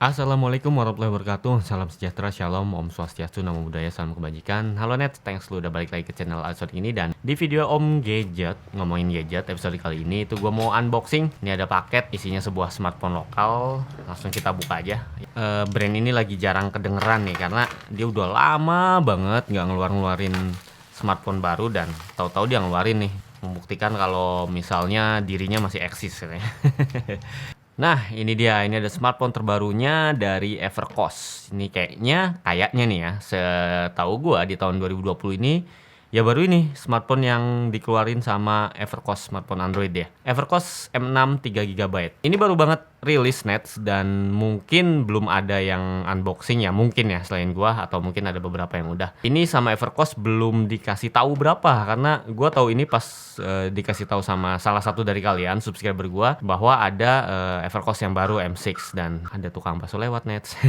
Assalamualaikum warahmatullahi wabarakatuh. Salam sejahtera, shalom, om swastiastu, namo buddhaya, salam kebajikan. Halo net, thanks lu udah balik lagi ke channel episode ini. Dan di video om gadget, ngomongin gadget episode kali ini itu gue mau unboxing. Ini ada paket isinya sebuah smartphone lokal. Langsung kita buka aja. Brand ini lagi jarang kedengeran nih karena dia udah lama banget nggak ngeluarin smartphone baru, dan tahu-tahu dia ngeluarin nih, membuktikan kalau misalnya dirinya masih eksis katanya. Nah, ini dia. Ini ada smartphone terbarunya dari Evercost. Ini kayaknya nih ya, setahu gua di tahun 2020 ini ya baru ini smartphone yang dikeluarin sama Evercost, smartphone Android ya. Evercost M6 3 GB. Ini baru banget rilis Nets, dan mungkin belum ada yang unboxing ya, mungkin ya, selain gua, atau mungkin ada beberapa yang udah. Ini sama Evercost belum dikasih tahu berapa, karena gua tahu ini pas dikasih tahu sama salah satu dari kalian subscriber gua bahwa ada Evercost yang baru M6, dan ada tukang bakso lewat Nets.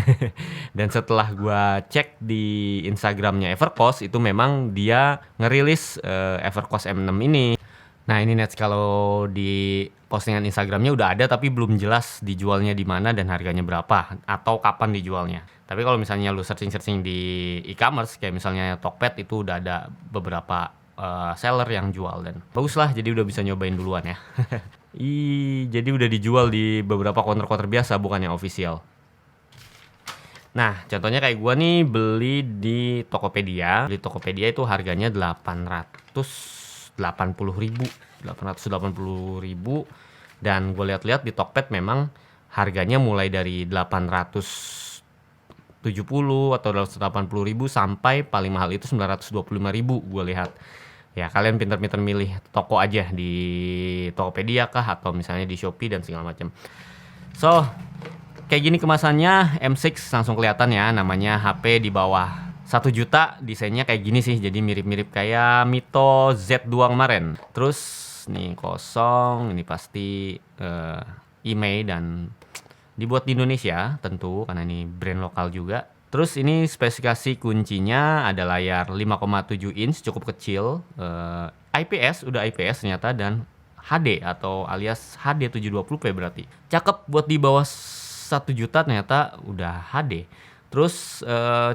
Dan setelah gua cek di Instagramnya Evercost, itu memang dia ngerilis Evercost M6 ini. Nah ini Nets, kalau di postingan Instagramnya udah ada, tapi belum jelas dijualnya di mana dan harganya berapa atau kapan dijualnya. Tapi kalau misalnya lu searching di e-commerce kayak misalnya Tokped, itu udah ada beberapa seller yang jual, dan bagus lah, jadi udah bisa nyobain duluan ya. Jadi udah dijual di beberapa counter biasa, bukan yang official. Nah, contohnya kayak gua nih beli di Tokopedia. Di Tokopedia itu harganya 880.000, dan gue lihat-lihat di Tokped memang harganya mulai dari 870 atau 880.000 sampai paling mahal itu 925.000 gue lihat. Ya, kalian pinter-pinter milih toko aja di Tokopedia kah, atau misalnya di Shopee dan segala macam. So, kayak gini kemasannya, M6 langsung kelihatan ya, namanya HP di bawah 1 juta, desainnya kayak gini sih, jadi mirip-mirip kayak Mito Z2 kemarin. Terus nih kosong, ini pasti IMEI dan dibuat di Indonesia tentu, karena ini brand lokal juga. Terus ini spesifikasi kuncinya ada layar 5,7 inch, cukup kecil, IPS, udah IPS ternyata, dan HD atau alias HD 720p berarti. Cakep buat di bawah 1 juta, ternyata udah HD. Terus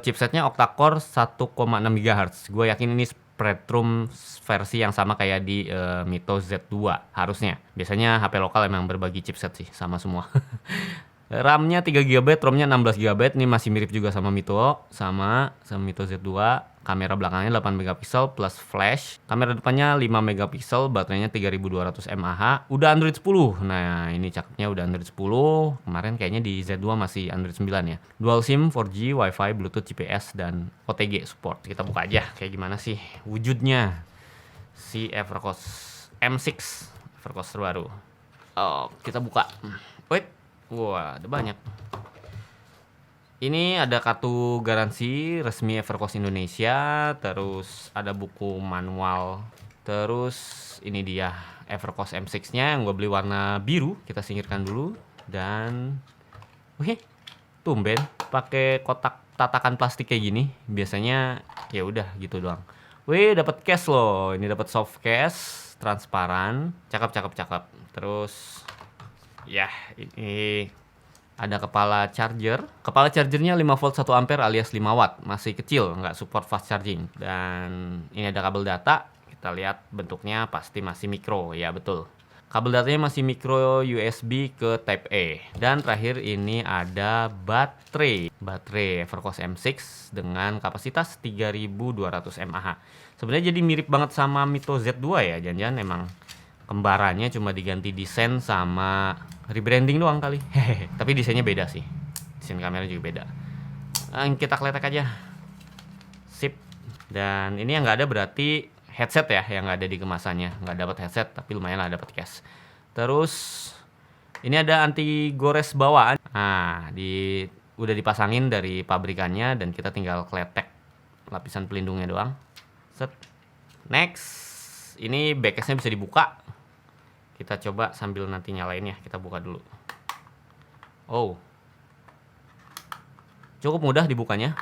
chipsetnya octa-core 1,6 GHz. Gue yakin ini Spreadtrum versi yang sama kayak di Mito Z2 harusnya. Biasanya HP lokal emang berbagi chipset sih, sama semua. RAM-nya 3 GB, ROM-nya 16 GB. Ini masih mirip juga sama Mito, sama Mito Z2. Kamera belakangnya 8 MP plus flash. Kamera depannya 5 MP, baterainya 3200 mAh. Udah Android 10. Nah, ini cakepnya udah Android 10. Kemarin kayaknya di Z2 masih Android 9 ya. Dual SIM, 4G, Wi-Fi, Bluetooth, GPS, dan OTG support. Kita buka aja kayak gimana sih wujudnya si Evercost M6, Evercost terbaru. Oh, kita buka. Wait. Wah, ada banyak. Ini ada kartu garansi resmi Evercost Indonesia, terus ada buku manual, terus ini dia Evercost M6-nya yang gue beli warna biru. Kita singkirkan dulu, dan wih, tumben pakai kotak tatakan plastik kayak gini. Biasanya ya udah gitu doang. Wih, dapat case loh. Ini dapat soft case, transparan, cakep. Terus ya, ini ada kepala charger. Kepala chargernya 5 volt 1 ampere alias 5 watt. Masih kecil, nggak support fast charging. Dan ini ada kabel data. Kita lihat bentuknya pasti masih micro. Ya betul, kabel datanya masih micro USB ke Type A. Dan terakhir ini ada baterai Evercost M6 dengan kapasitas 3200 mAh. Sebenarnya jadi mirip banget sama Mito Z2 ya. Jangan-jangan emang kembarannya, cuma diganti desain sama rebranding doang kali. Hehehe. Tapi desainnya beda sih. Desain kamera juga beda. Kita kletek aja. Sip. Dan ini yang nggak ada berarti headset ya, yang nggak ada di kemasannya. Nggak dapat headset, tapi lumayan lah dapat case. Terus ini ada anti gores bawaan. Nah, udah dipasangin dari pabrikannya, dan kita tinggal kletek lapisan pelindungnya doang. Set. Next. Ini backcase-nya bisa dibuka. Kita coba sambil nanti nyalainnya. Kita buka dulu. Oh, cukup mudah dibukanya.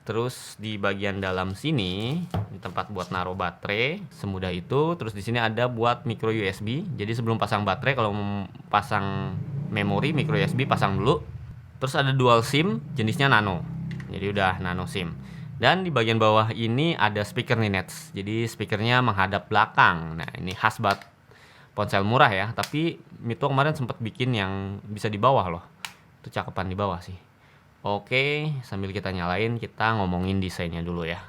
Terus di bagian dalam sini, di tempat buat naruh baterai, semudah itu. Terus di sini ada buat micro USB. Jadi sebelum pasang baterai, kalau mau pasang memori micro USB, pasang dulu. Terus ada dual SIM, jenisnya nano. Jadi udah nano SIM. Dan di bagian bawah ini ada speaker nih Nets. Jadi speakernya menghadap belakang. Nah ini khas banget ponsel murah ya. Tapi Mito kemarin sempat bikin yang bisa di bawah loh. Itu cakepan di bawah sih. Oke, sambil kita nyalain, kita ngomongin desainnya dulu ya.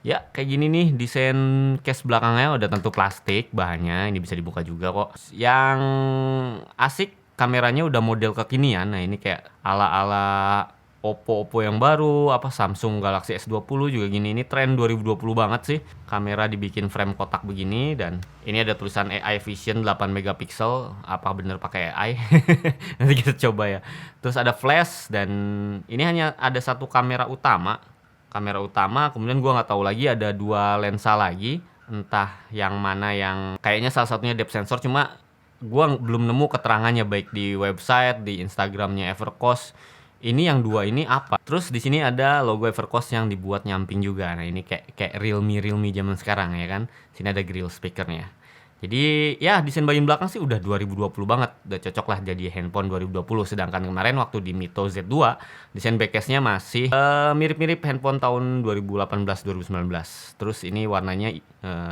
Ya, kayak gini nih desain case belakangnya udah tentu plastik bahannya. Ini bisa dibuka juga kok. Yang asik kameranya udah model kekinian. Nah, ini kayak ala-ala Oppo yang baru, apa Samsung Galaxy S20 juga gini. Ini tren 2020 banget sih. Kamera dibikin frame kotak begini dan ini ada tulisan AI Vision 8 megapiksel. Apa bener pakai AI? Nanti kita coba ya. Terus ada flash dan ini hanya ada satu kamera utama. Kemudian gua nggak tahu lagi ada dua lensa lagi. Entah yang mana yang kayaknya salah satunya depth sensor, cuma gua belum nemu keterangannya baik di website, di Instagramnya Evercost. Ini yang dua ini apa? Terus di sini ada logo Evercost yang dibuat nyamping juga. Nah ini kayak Realme zaman sekarang ya kan. Sini ada grill speakernya. Jadi ya desain bagian belakang sih udah 2020 banget. Udah cocok lah jadi handphone 2020. Sedangkan kemarin waktu di Mito Z2 desain backcase-nya masih mirip-mirip handphone tahun 2018-2019. Terus ini warnanya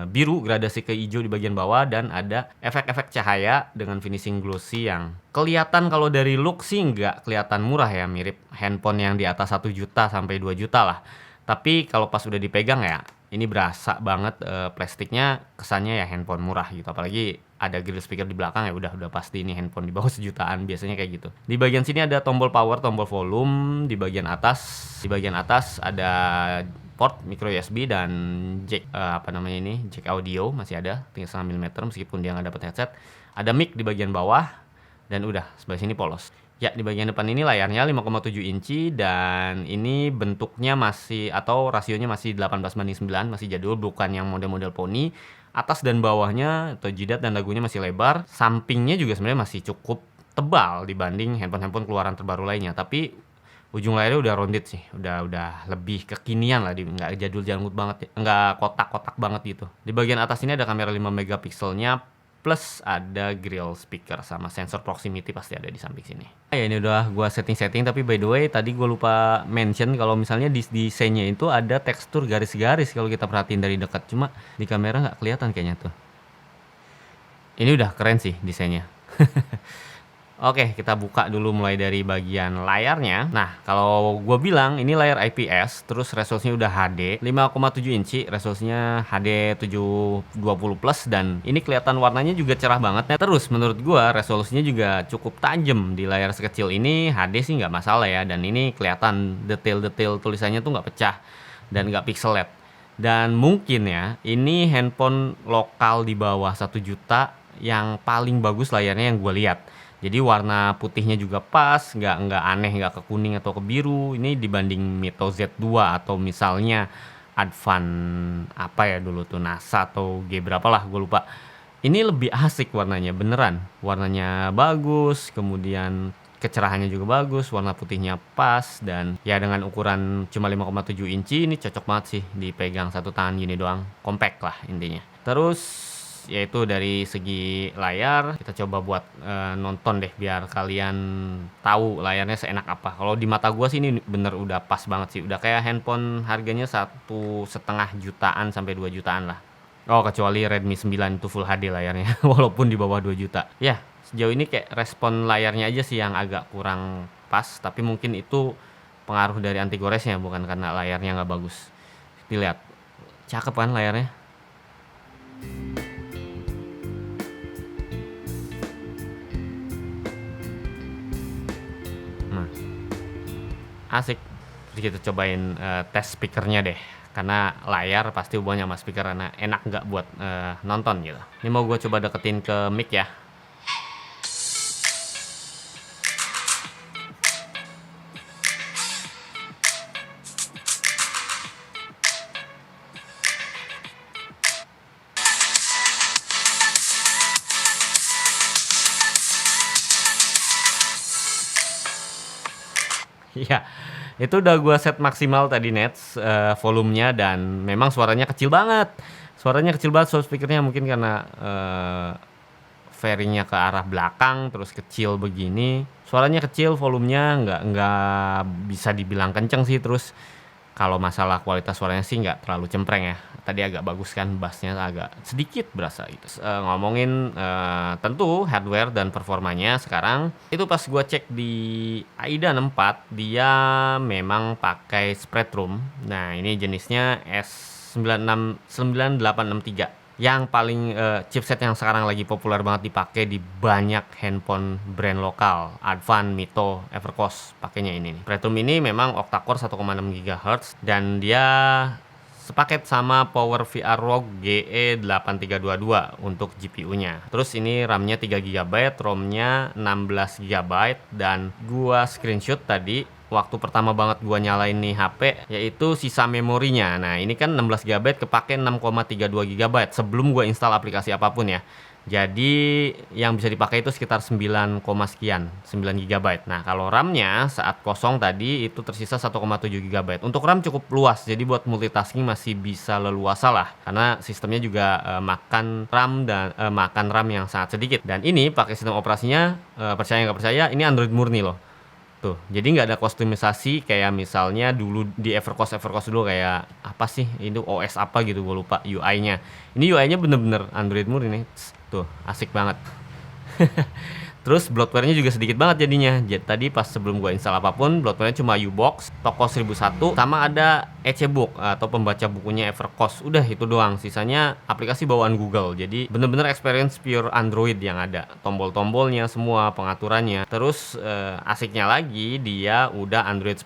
biru gradasi ke hijau di bagian bawah dan ada efek-efek cahaya dengan finishing glossy yang kelihatan kalau dari look sih nggak kelihatan murah ya. Mirip handphone yang di atas 1 juta sampai 2 juta lah. Tapi kalau pas udah dipegang ya ini berasa banget plastiknya kesannya ya handphone murah gitu. Apalagi ada grill speaker di belakang ya udah pasti ini handphone di bawah sejutaan biasanya kayak gitu. Di bagian sini ada tombol power, tombol volume. Di bagian atas ada port micro USB dan jack jack audio masih ada 3,5 mm meskipun dia nggak dapat headset. Ada mic di bagian bawah dan udah sebelah sini polos. Ya, di bagian depan ini layarnya 5,7 inci dan ini bentuknya masih atau rasionya masih 18:9, masih jadul, bukan yang model-model poni. Atas dan bawahnya atau jidat dan dagunya masih lebar. Sampingnya juga sebenarnya masih cukup tebal dibanding handphone-handphone keluaran terbaru lainnya. Tapi ujung layarnya udah rounded sih, udah lebih kekinian lah, nggak jadul janggut banget, nggak kotak-kotak banget gitu. Di bagian atas ini ada kamera 5 megapikselnya. Plus ada grill speaker sama sensor proximity pasti ada di samping sini. Ya ini udah gua setting tapi by the way tadi gua lupa mention kalau misalnya di desainnya itu ada tekstur garis-garis kalau kita perhatiin dari dekat, cuma di kamera nggak kelihatan kayaknya tuh. Ini udah keren sih desainnya. Oke, kita buka dulu mulai dari bagian layarnya. Nah, kalau gue bilang ini layar IPS, terus resolusinya udah HD, 5,7 inci, resolusinya HD 720 plus, dan ini kelihatan warnanya juga cerah banget. Nah, terus menurut gue resolusinya juga cukup tajam di layar sekecil ini. HD sih nggak masalah ya, dan ini kelihatan detail-detail tulisannya tuh nggak pecah dan nggak pixelate. Dan mungkin ya, ini handphone lokal di bawah 1 juta yang paling bagus layarnya yang gue lihat. Jadi warna putihnya juga pas, nggak aneh, nggak ke kuning atau ke biru. Ini dibanding Mito Z2 atau misalnya Advan apa ya dulu tuh NASA atau G berapa lah gue lupa. Ini lebih asik warnanya beneran. Warnanya bagus, kemudian kecerahannya juga bagus, warna putihnya pas, dan ya dengan ukuran cuma 5,7 inci ini cocok banget sih dipegang satu tangan gini doang. Compact lah intinya. Terus yaitu dari segi layar kita coba buat nonton deh biar kalian tahu layarnya seenak apa. Kalau di mata gua sih ini bener udah pas banget sih, udah kayak handphone harganya 1,5 jutaan sampai 2 jutaan lah. Oh kecuali Redmi 9 itu Full HD layarnya walaupun di bawah 2 juta ya. Sejauh ini kayak respon layarnya aja sih yang agak kurang pas, tapi mungkin itu pengaruh dari anti goresnya bukan karena layarnya nggak bagus. Dilihat cakep kan layarnya. Asik. Terus kita cobain tes speakernya deh, karena layar pasti hubungannya sama speaker, karena enak nggak buat nonton gitu. Ini mau gue coba deketin ke mic ya. Iya, itu udah gua set maksimal tadi Nets, volumenya, dan memang suaranya kecil banget. Suaranya kecil banget, sound speakernya mungkin karena fairingnya ke arah belakang, terus kecil begini. Suaranya kecil, volumenya nggak bisa dibilang kenceng sih. Terus kalau masalah kualitas suaranya sih nggak terlalu cempreng ya. Tadi agak bagus kan, bassnya agak sedikit berasa gitu. Ngomongin tentu hardware dan performanya sekarang, itu pas gua cek di AIDA 64, dia memang pakai spread room. Nah ini jenisnya S9863. Yang paling chipset yang sekarang lagi populer banget dipakai di banyak handphone brand lokal, Advan, Mito, Evercost pakainya ini nih. Spreadroom ini memang octa-core 1,6 GHz dan dia sepaket sama Power VR ROG GE8322 untuk GPU-nya. Terus ini RAM-nya 3 GB, ROM-nya 16 GB, dan gua screenshot tadi waktu pertama banget gua nyalain nih HP, yaitu sisa memorinya. Nah ini kan 16 GB kepake 6,32 GB sebelum gua install aplikasi apapun ya. Jadi yang bisa dipakai itu sekitar 9, sekian, 9 GB. Nah kalau RAM-nya saat kosong tadi itu tersisa 1,7 GB. Untuk RAM cukup luas, jadi buat multitasking masih bisa leluasa lah. Karena sistemnya juga makan RAM yang sangat sedikit. Dan ini pakai sistem operasinya, percaya nggak percaya, ini Android murni loh. Tuh, jadi nggak ada kustomisasi kayak misalnya dulu di Evercost dulu kayak apa sih, itu OS apa gitu, gue lupa UI-nya. Ini UI-nya bener-bener Android murni nih. Tuh, asik banget. Terus bloatware-nya juga sedikit banget jadinya. Jadi tadi pas sebelum gua install apapun, bloatware-nya cuma Ubox, Toko 1001, sama ada e-book atau pembaca bukunya Evercost. Udah itu doang. Sisanya aplikasi bawaan Google. Jadi bener-bener experience pure Android yang ada. Tombol-tombolnya semua, pengaturannya. Terus asiknya lagi dia udah Android 10.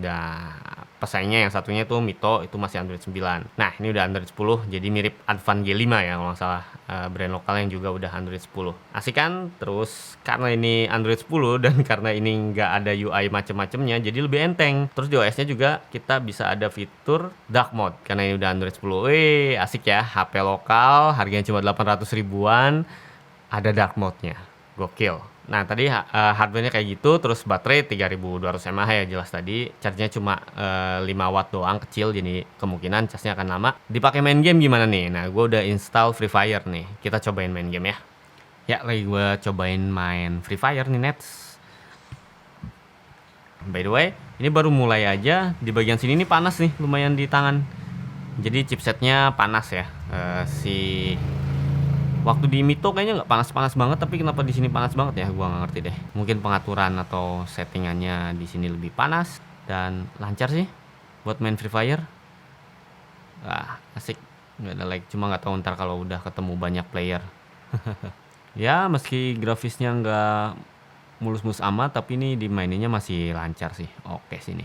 Dah pesaingnya yang satunya tuh Mito itu masih Android 9. Nah ini udah Android 10, jadi mirip Advan G5 ya kalau nggak salah, brand lokal yang juga udah Android 10. Asik kan? Terus karena ini Android 10 dan karena ini nggak ada UI macem-macemnya, jadi lebih enteng. Terus di OS-nya juga kita bisa ada fitur dark mode karena ini udah Android 10. Wih asik ya, HP lokal harganya cuma 800 ribuan, ada dark mode-nya, gokil. Nah tadi hardware-nya kayak gitu, terus baterai 3200 mAh ya jelas tadi. Charge-nya cuma 5 watt doang, kecil, jadi kemungkinan charge-nya akan lama. Dipakai main game gimana nih? Nah gue udah install Free Fire nih, kita cobain main game ya. Ya lagi gue cobain main Free Fire nih Nets. By the way, ini baru mulai aja, di bagian sini nih panas nih lumayan di tangan. Jadi chipsetnya panas ya. Waktu di Mito kayaknya nggak panas-panas banget, tapi kenapa di sini panas banget ya? Gua nggak ngerti deh. Mungkin pengaturan atau settingannya di sini lebih panas dan lancar sih buat main Free Fire. Wah, asik. Nggak ada lag, cuma nggak tahu ntar kalau udah ketemu banyak player. Ya, meski grafisnya nggak mulus-mulus amat, tapi ini dimaininnya masih lancar sih. Oke sini.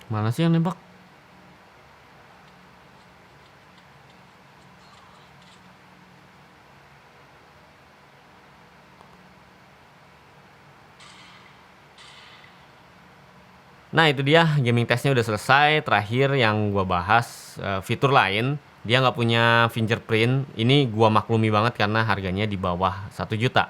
Mana sih yang nembak? Nah itu dia, gaming testnya udah selesai. Terakhir yang gua bahas fitur lain, dia nggak punya fingerprint. Ini gua maklumi banget karena harganya di bawah 1 juta.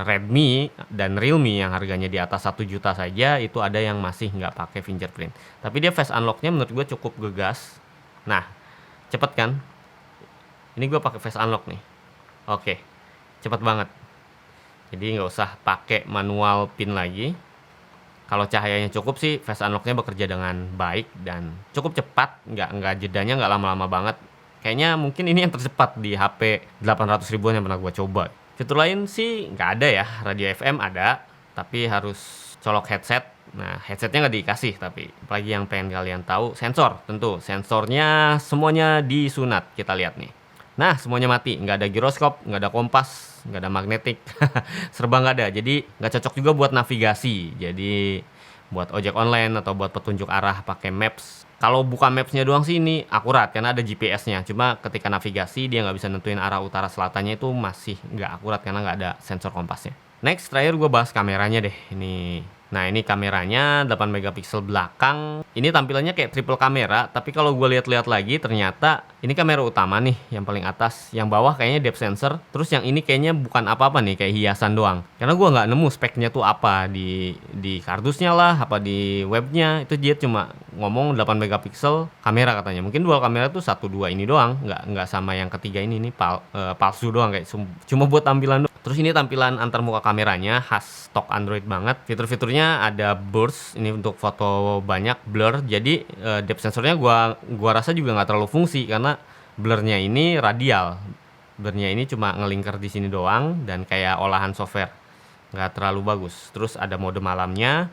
Redmi dan Realme yang harganya di atas 1 juta saja itu ada yang masih nggak pakai fingerprint. Tapi dia face unlocknya menurut gue cukup gegas. Nah cepet kan? Ini gue pakai face unlock nih. Oke, cepet banget. Jadi nggak usah pakai manual pin lagi. Kalau cahayanya cukup sih, face unlock-nya bekerja dengan baik dan cukup cepat, nggak jedanya nggak lama-lama banget. Kayaknya mungkin ini yang tercepat di HP 800 ribuan yang pernah gue coba. Fitur lain sih nggak ada ya, radio FM ada, tapi harus colok headset. Nah headsetnya nggak dikasih, tapi apalagi yang pengen kalian tahu, sensor tentu. Sensornya semuanya disunat, kita lihat nih. Nah semuanya mati, nggak ada giroskop, nggak ada kompas, nggak ada magnetik, serba nggak ada. Jadi nggak cocok juga buat navigasi. Jadi buat ojek online atau buat petunjuk arah pakai maps. Kalau buka mapsnya doang sih ini akurat karena ada GPS-nya. Cuma ketika navigasi dia nggak bisa nentuin arah utara selatannya, itu masih nggak akurat karena nggak ada sensor kompasnya. Next, terakhir gue bahas kameranya deh. Nah ini kameranya 8 megapiksel belakang. Ini tampilannya kayak triple kamera, tapi kalau gue lihat-lihat lagi ternyata ini kamera utama nih yang paling atas. Yang bawah kayaknya depth sensor. Terus yang ini kayaknya bukan apa-apa nih, kayak hiasan doang. Karena gue nggak nemu speknya tuh apa di kardusnya lah, apa di webnya. Itu dia cuma ngomong 8 megapiksel kamera katanya. Mungkin dual kamera tuh 1 2 ini doang, nggak sama yang ketiga ini palsu doang kayak cuma buat tampilan doang. Terus ini tampilan antar muka kameranya khas stok Android banget. Fitur-fiturnya ada burst, ini untuk foto banyak, blur. Jadi depth sensornya gua rasa juga nggak terlalu fungsi karena blurnya ini radial. Blurnya ini cuma ngelingkar di sini doang dan kayak olahan software, nggak terlalu bagus. Terus ada mode malamnya,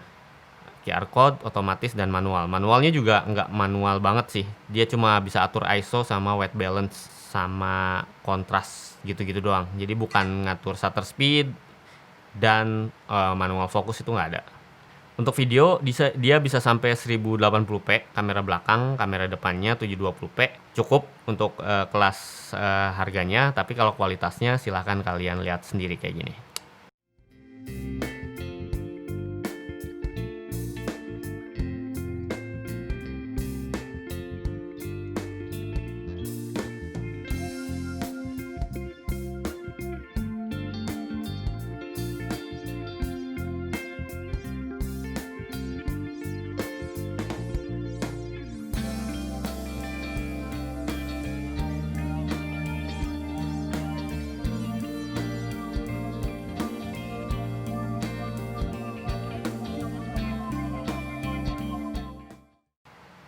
QR code, otomatis, dan manual. Manualnya juga nggak manual banget sih. Dia cuma bisa atur ISO sama white balance sama kontras gitu-gitu doang. Jadi bukan ngatur shutter speed dan manual fokus itu nggak ada. Untuk video dia bisa sampai 1080p kamera belakang, kamera depannya 720p. Cukup untuk kelas harganya, tapi kalau kualitasnya silahkan kalian lihat sendiri kayak gini.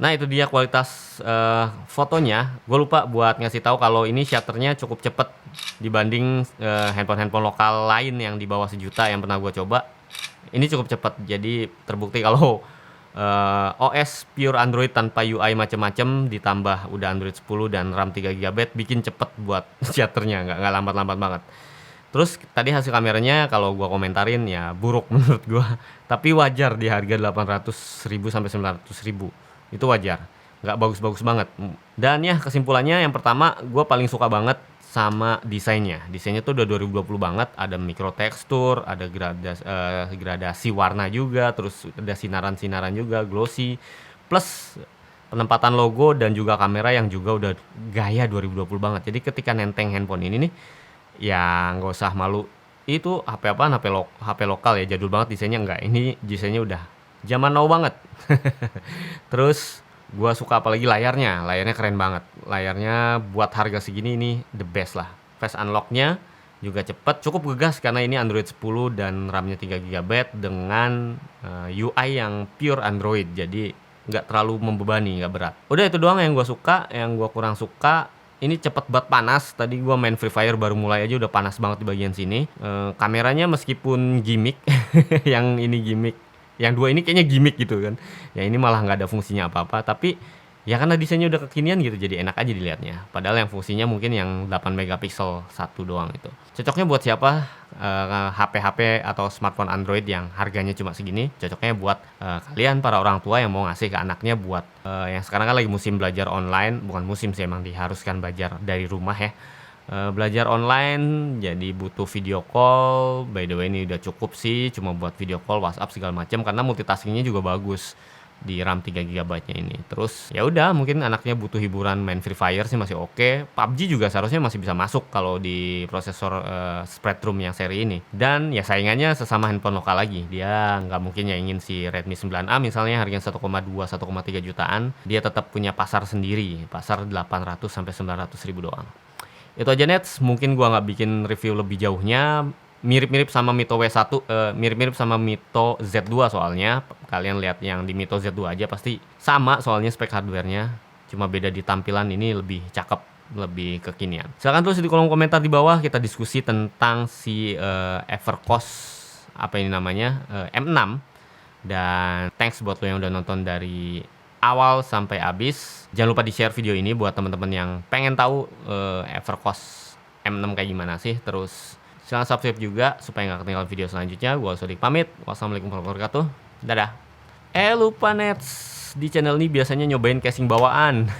Nah itu dia kualitas fotonya. Gue lupa buat ngasih tahu kalau ini shutternya cukup cepet dibanding handphone lokal lain yang di bawah 1 juta yang pernah gue coba. Ini cukup cepet. Jadi terbukti kalau OS pure Android tanpa UI macem-macem ditambah udah Android 10 dan RAM 3 GB bikin cepet buat shutternya, nggak lambat-lambat banget. Terus tadi hasil kameranya kalau gua komentarin ya buruk menurut gua, tapi wajar di harga 800.000 sampai 900.000. Itu wajar, nggak bagus-bagus banget. Dan ya kesimpulannya yang pertama, gue paling suka banget sama desainnya. Desainnya tuh udah 2020 banget, ada micro tekstur, ada gradasi warna juga, terus ada sinaran-sinaran juga, glossy, plus penempatan logo dan juga kamera yang juga udah gaya 2020 banget. Jadi ketika nenteng handphone ini nih, ya nggak usah malu. Itu HP apaan? HP lokal ya, jadul banget desainnya, enggak. Ini desainnya udah zaman now banget. Terus gua suka apalagi layarnya keren banget. Layarnya buat harga segini ini the best lah. Face unlock-nya juga cepet, cukup gegas karena ini Android 10 dan RAM-nya 3 GB dengan UI yang pure Android. Jadi nggak terlalu membebani, nggak berat. Udah itu doang yang gua suka. Yang gua kurang suka, ini cepet banget panas. Tadi gua main Free Fire baru mulai aja udah panas banget di bagian sini. Kameranya meskipun gimmick, yang ini gimmick, yang dua ini kayaknya gimmick gitu kan. Ya ini malah nggak ada fungsinya apa-apa, tapi ya karena desainnya udah kekinian gitu jadi enak aja dilihatnya. Padahal yang fungsinya mungkin yang 8 megapiksel satu doang itu. Cocoknya buat siapa? HP-HP atau smartphone Android yang harganya cuma segini. Cocoknya buat kalian para orang tua yang mau ngasih ke anaknya buat yang sekarang kan lagi musim belajar online. Bukan musim sih, emang diharuskan belajar dari rumah ya. Belajar online jadi butuh video call. By the way ini udah cukup sih cuma buat video call, WhatsApp segala macam karena multitaskingnya juga bagus di RAM 3 GB-nya ini. Terus ya udah mungkin anaknya butuh hiburan main Free Fire sih masih oke. PUBG juga seharusnya masih bisa masuk kalau di prosesor Spreadtrum yang seri ini. Dan ya saingannya sesama handphone lokal lagi. Dia nggak mungkin nyaingin si Redmi 9A misalnya harganya 1,2 1,3 jutaan. Dia tetap punya pasar sendiri, pasar 800 sampai 900 ribu doang. Itu aja Nets, mungkin gua nggak bikin review lebih jauhnya. Mirip-mirip sama Mito W1, mirip-mirip sama Mito Z2 soalnya. Kalian lihat yang di Mito Z2 aja pasti sama soalnya spek hardware-nya. Cuma beda di tampilan, ini lebih cakep, lebih kekinian. Silahkan tulis di kolom komentar di bawah, kita diskusi tentang si Evercost, apa ini namanya, M6. Dan thanks buat lo yang udah nonton dari awal sampai habis. Jangan lupa di-share video ini buat teman-teman yang pengen tahu Evercost M6 kayak gimana sih. Terus silahkan subscribe juga supaya nggak ketinggalan video selanjutnya. Gua Sodik pamit. Wassalamualaikum warahmatullahi wabarakatuh. Dadah. Lupa Nets, di channel ini biasanya nyobain casing bawaan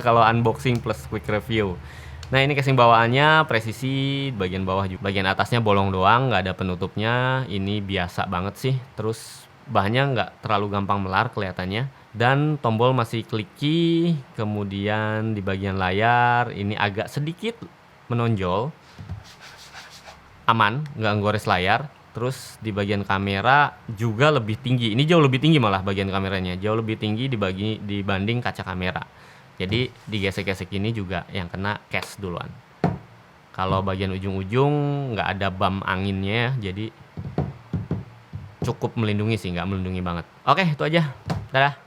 kalau unboxing plus quick review. Nah ini casing bawaannya presisi, bagian bawah juga, bagian atasnya bolong doang, nggak ada penutupnya. Ini biasa banget sih. Terus bahannya nggak terlalu gampang melar kelihatannya. Dan tombol masih kliki. Kemudian di bagian layar ini agak sedikit menonjol. Aman, nggak gores layar. Terus di bagian kamera juga lebih tinggi. Ini jauh lebih tinggi malah bagian kameranya, jauh lebih tinggi dibanding kaca kamera. Jadi digesek-gesek ini juga yang kena case duluan. Kalau bagian ujung-ujung nggak ada bump anginnya, jadi cukup melindungi sih, nggak melindungi banget. Oke, itu aja. Dadah.